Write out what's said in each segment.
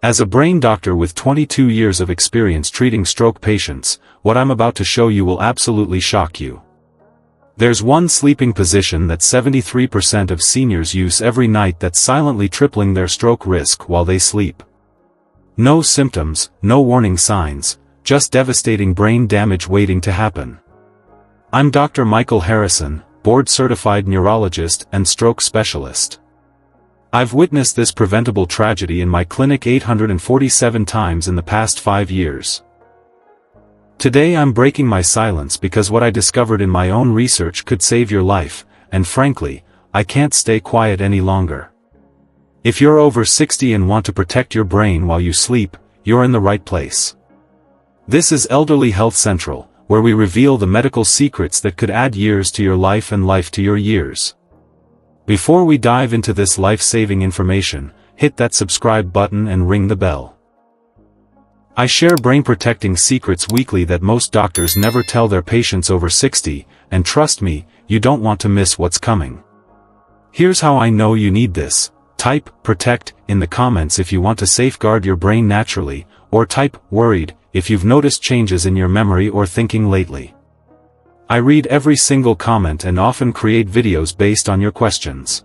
As a brain doctor with 22 years of experience treating stroke patients, what I'm about to show you will absolutely shock you. There's one sleeping position that 73% of seniors use every night that's silently tripling their stroke risk while they sleep. No symptoms, no warning signs, just devastating brain damage waiting to happen. I'm Dr. Michael Harrison, board-certified neurologist and stroke specialist. I've witnessed this preventable tragedy in my clinic 847 times in the past 5 years. Today I'm breaking my silence because what I discovered in my own research could save your life, and frankly, I can't stay quiet any longer. If you're over 60 and want to protect your brain while you sleep, you're in the right place. This is Elderly Health Central, where we reveal the medical secrets that could add years to your life and life to your years. Before we dive into this life-saving information, hit that subscribe button and ring the bell. I share brain-protecting secrets weekly that most doctors never tell their patients over 60, and trust me, you don't want to miss what's coming. Here's how I know you need this. Type "protect" in the comments if you want to safeguard your brain naturally, or type "worried" if you've noticed changes in your memory or thinking lately. I read every single comment and often create videos based on your questions.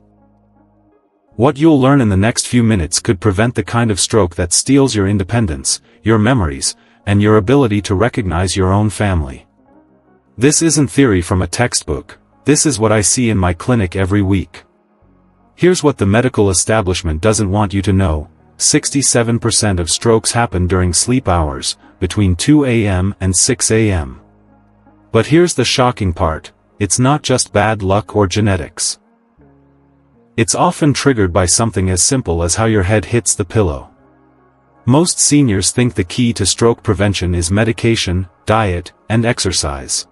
What you'll learn in the next few minutes could prevent the kind of stroke that steals your independence, your memories, and your ability to recognize your own family. This isn't theory from a textbook, this is what I see in my clinic every week. Here's what the medical establishment doesn't want you to know: 67% of strokes happen during sleep hours, between 2 a.m. and 6 a.m. But here's the shocking part: it's not just bad luck or genetics. It's often triggered by something as simple as how your head hits the pillow. Most seniors think the key to stroke prevention is medication, diet, and exercise.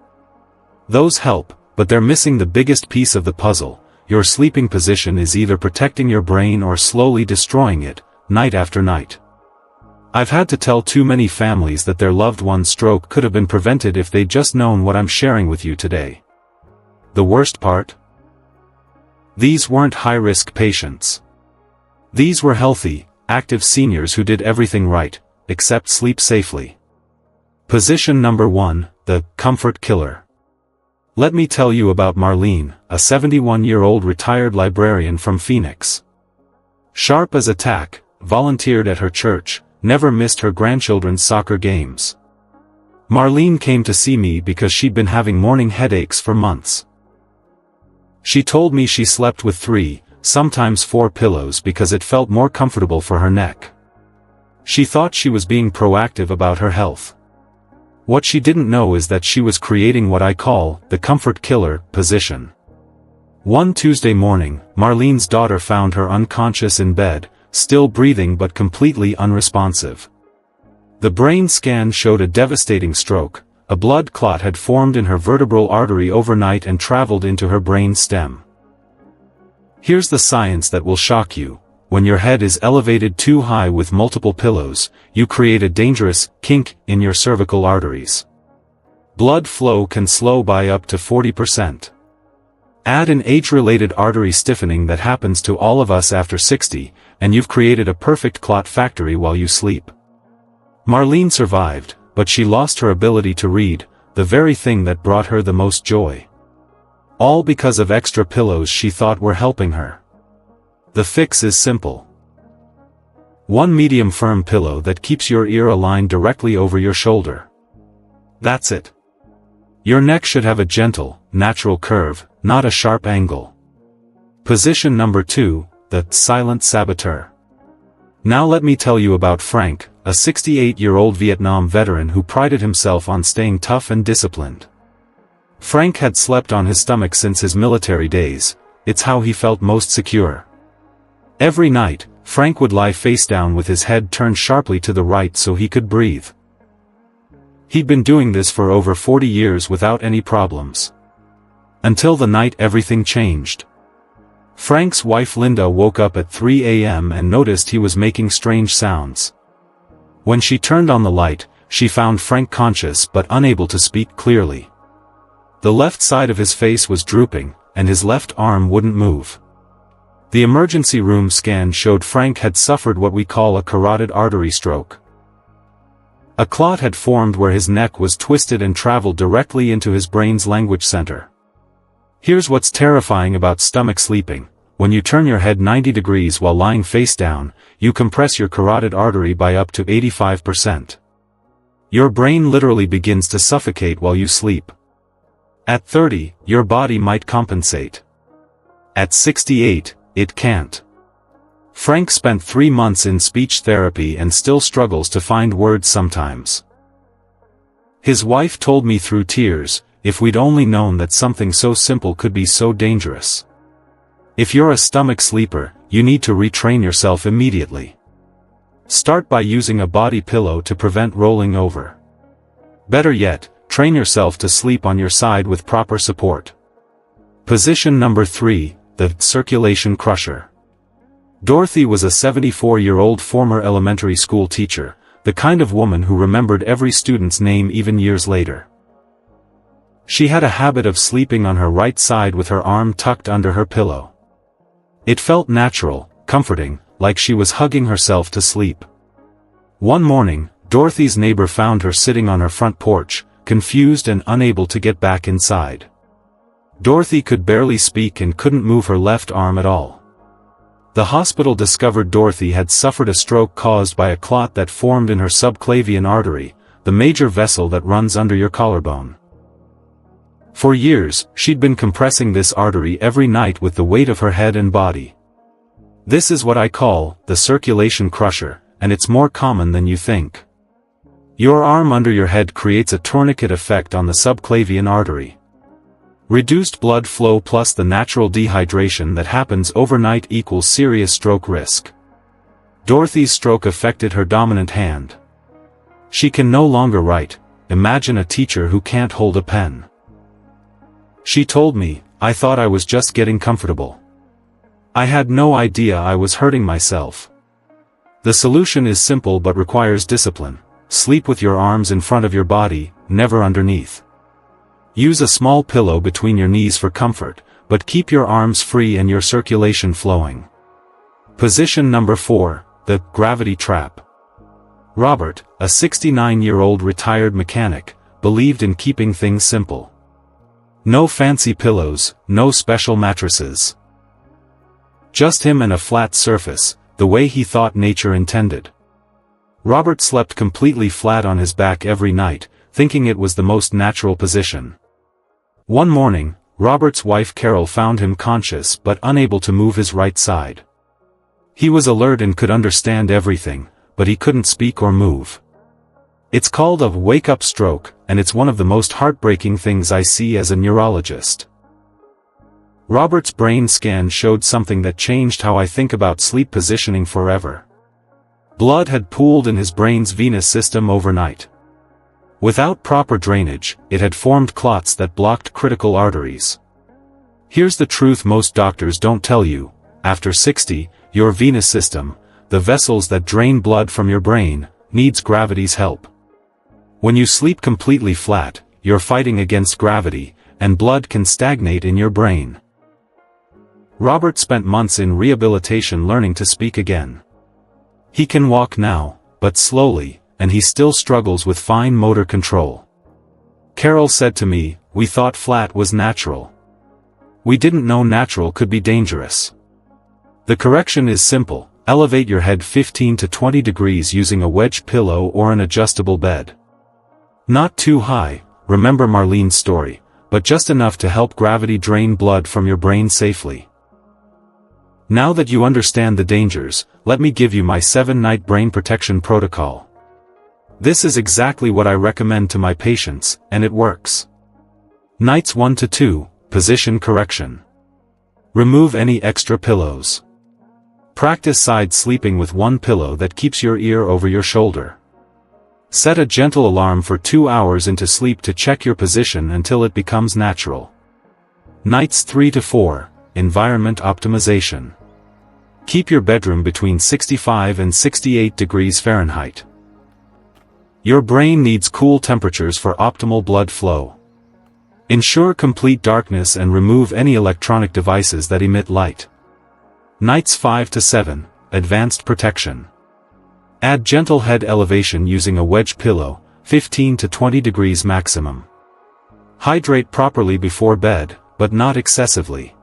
Those help, but they're missing the biggest piece of the puzzle. Your sleeping position is either protecting your brain or slowly destroying it, night after night. I've had to tell too many families that their loved one's stroke could have been prevented if they'd just known what I'm sharing with you today. The worst part? These weren't high-risk patients. These were healthy, active seniors who did everything right, except sleep safely. Position number 1, the comfort killer. Let me tell you about Marlene, a 71-year-old retired librarian from Phoenix. Sharp as a tack, volunteered at her church, never missed her grandchildren's soccer games. Marlene came to see me because she'd been having morning headaches for months. She told me she slept with 3, sometimes 4 pillows because it felt more comfortable for her neck. She thought she was being proactive about her health. What she didn't know is that she was creating what I call the comfort killer position. One Tuesday morning, Marlene's daughter found her unconscious in bed, still breathing but completely unresponsive. The brain scan showed a devastating stroke. A blood clot had formed in her vertebral artery overnight and traveled into her brain stem. Here's the science that will shock you: when your head is elevated too high with multiple pillows, you create a dangerous kink in your cervical arteries. Blood flow can slow by up to 40%. Add an age-related artery stiffening that happens to all of us after 60, and you've created a perfect clot factory while you sleep. Marlene survived, but she lost her ability to read, the very thing that brought her the most joy. All because of extra pillows she thought were helping her. The fix is simple. One medium firm pillow that keeps your ear aligned directly over your shoulder. That's it. Your neck should have a gentle, natural curve, not a sharp angle. Position number 2, the silent saboteur. Now let me tell you about Frank, a 68-year-old Vietnam veteran who prided himself on staying tough and disciplined. Frank had slept on his stomach since his military days. It's how he felt most secure. Every night, Frank would lie face down with his head turned sharply to the right so he could breathe. He'd been doing this for over 40 years without any problems. Until the night everything changed. Frank's wife Linda woke up at 3 a.m. and noticed he was making strange sounds. When she turned on the light, she found Frank conscious but unable to speak clearly. The left side of his face was drooping, and his left arm wouldn't move. The emergency room scan showed Frank had suffered what we call a carotid artery stroke. A clot had formed where his neck was twisted and traveled directly into his brain's language center. Here's what's terrifying about stomach sleeping. When you turn your head 90 degrees while lying face down, you compress your carotid artery by up to 85%. Your brain literally begins to suffocate while you sleep. At 30, your body might compensate. At 68, it can't. Frank spent 3 months in speech therapy and still struggles to find words sometimes. His wife told me through tears, if we'd only known that something so simple could be so dangerous. If you're a stomach sleeper, you need to retrain yourself immediately. Start by using a body pillow to prevent rolling over. Better yet, train yourself to sleep on your side with proper support. Position number 3, the circulation crusher. Dorothy was a 74-year-old former elementary school teacher, the kind of woman who remembered every student's name even years later. She had a habit of sleeping on her right side with her arm tucked under her pillow. It felt natural, comforting, like she was hugging herself to sleep. One morning, Dorothy's neighbor found her sitting on her front porch, confused and unable to get back inside. Dorothy could barely speak and couldn't move her left arm at all. The hospital discovered Dorothy had suffered a stroke caused by a clot that formed in her subclavian artery, the major vessel that runs under your collarbone. For years, she'd been compressing this artery every night with the weight of her head and body. This is what I call the circulation crusher, and it's more common than you think. Your arm under your head creates a tourniquet effect on the subclavian artery. Reduced blood flow plus the natural dehydration that happens overnight equals serious stroke risk. Dorothy's stroke affected her dominant hand. She can no longer write. Imagine a teacher who can't hold a pen. She told me, I thought I was just getting comfortable. I had no idea I was hurting myself. The solution is simple but requires discipline. Sleep with your arms in front of your body, never underneath. Use a small pillow between your knees for comfort, but keep your arms free and your circulation flowing. Position number 4, the gravity trap. Robert, a 69-year-old retired mechanic, believed in keeping things simple. No fancy pillows, no special mattresses. Just him and a flat surface, the way he thought nature intended. Robert slept completely flat on his back every night, thinking it was the most natural position. One morning, Robert's wife Carol found him conscious but unable to move his right side. He was alert and could understand everything, but he couldn't speak or move. It's called a wake-up stroke, and it's one of the most heartbreaking things I see as a neurologist. Robert's brain scan showed something that changed how I think about sleep positioning forever. Blood had pooled in his brain's venous system overnight. Without proper drainage, it had formed clots that blocked critical arteries. Here's the truth most doctors don't tell you: after 60, your venous system, the vessels that drain blood from your brain, needs gravity's help. When you sleep completely flat, you're fighting against gravity, and blood can stagnate in your brain. Robert spent months in rehabilitation learning to speak again. He can walk now, but slowly, and he still struggles with fine motor control. Carol said to me, "We thought flat was natural. We didn't know natural could be dangerous." The correction is simple: elevate your head 15 to 20 degrees using a wedge pillow or an adjustable bed. Not too high, remember Marlene's story, but just enough to help gravity drain blood from your brain safely. Now that you understand the dangers, let me give you my 7-night brain protection protocol. This is exactly what I recommend to my patients, and it works. Nights 1 to 2, position correction. Remove any extra pillows. Practice side sleeping with one pillow that keeps your ear over your shoulder. Set a gentle alarm for 2 hours into sleep to check your position until it becomes natural. Nights 3 to 4, environment optimization. Keep your bedroom between 65 and 68 degrees Fahrenheit. Your brain needs cool temperatures for optimal blood flow. Ensure complete darkness and remove any electronic devices that emit light. Nights 5 to 7, advanced protection. Add gentle head elevation using a wedge pillow, 15 to 20 degrees maximum. Hydrate properly before bed, but not excessively.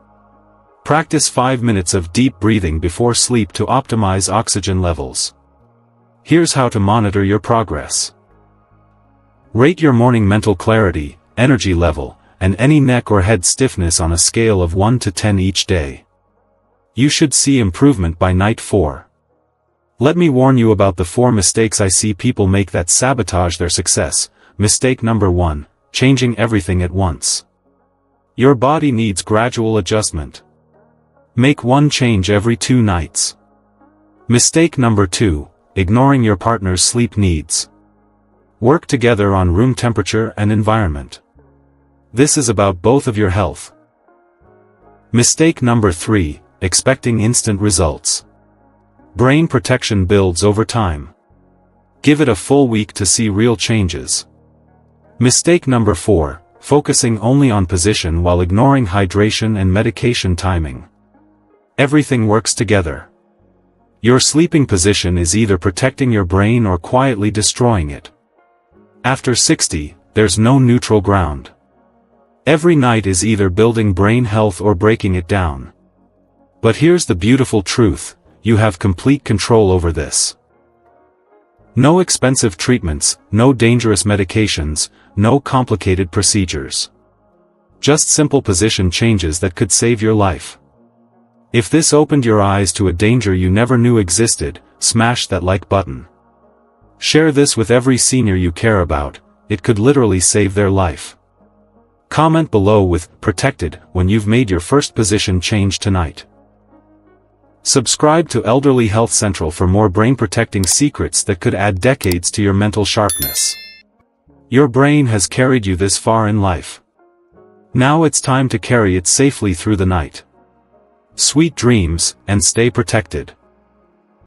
Practice 5 minutes of deep breathing before sleep to optimize oxygen levels. Here's how to monitor your progress. Rate your morning mental clarity, energy level, and any neck or head stiffness on a scale of 1 to 10 each day. You should see improvement by night 4. Let me warn you about the 4 mistakes I see people make that sabotage their success. Mistake number 1, changing everything at once. Your body needs gradual adjustment. Make one change every 2 nights. Mistake number 2, ignoring your partner's sleep needs. Work together on room temperature and environment. This is about both of your health. Mistake number 3, expecting instant results. Brain protection builds over time. Give it a full week to see real changes. Mistake number 4, focusing only on position while ignoring hydration and medication timing. Everything works together. Your sleeping position is either protecting your brain or quietly destroying it. After 60, there's no neutral ground. Every night is either building brain health or breaking it down. But here's the beautiful truth, you have complete control over this. No expensive treatments, no dangerous medications, no complicated procedures. Just simple position changes that could save your life. If this opened your eyes to a danger you never knew existed, smash that like button. Share this with every senior you care about, it could literally save their life. Comment below with "protected" when you've made your first position change tonight. Subscribe to Elderly Health Central for more brain-protecting secrets that could add decades to your mental sharpness. Your brain has carried you this far in life. Now it's time to carry it safely through the night. Sweet dreams, and stay protected.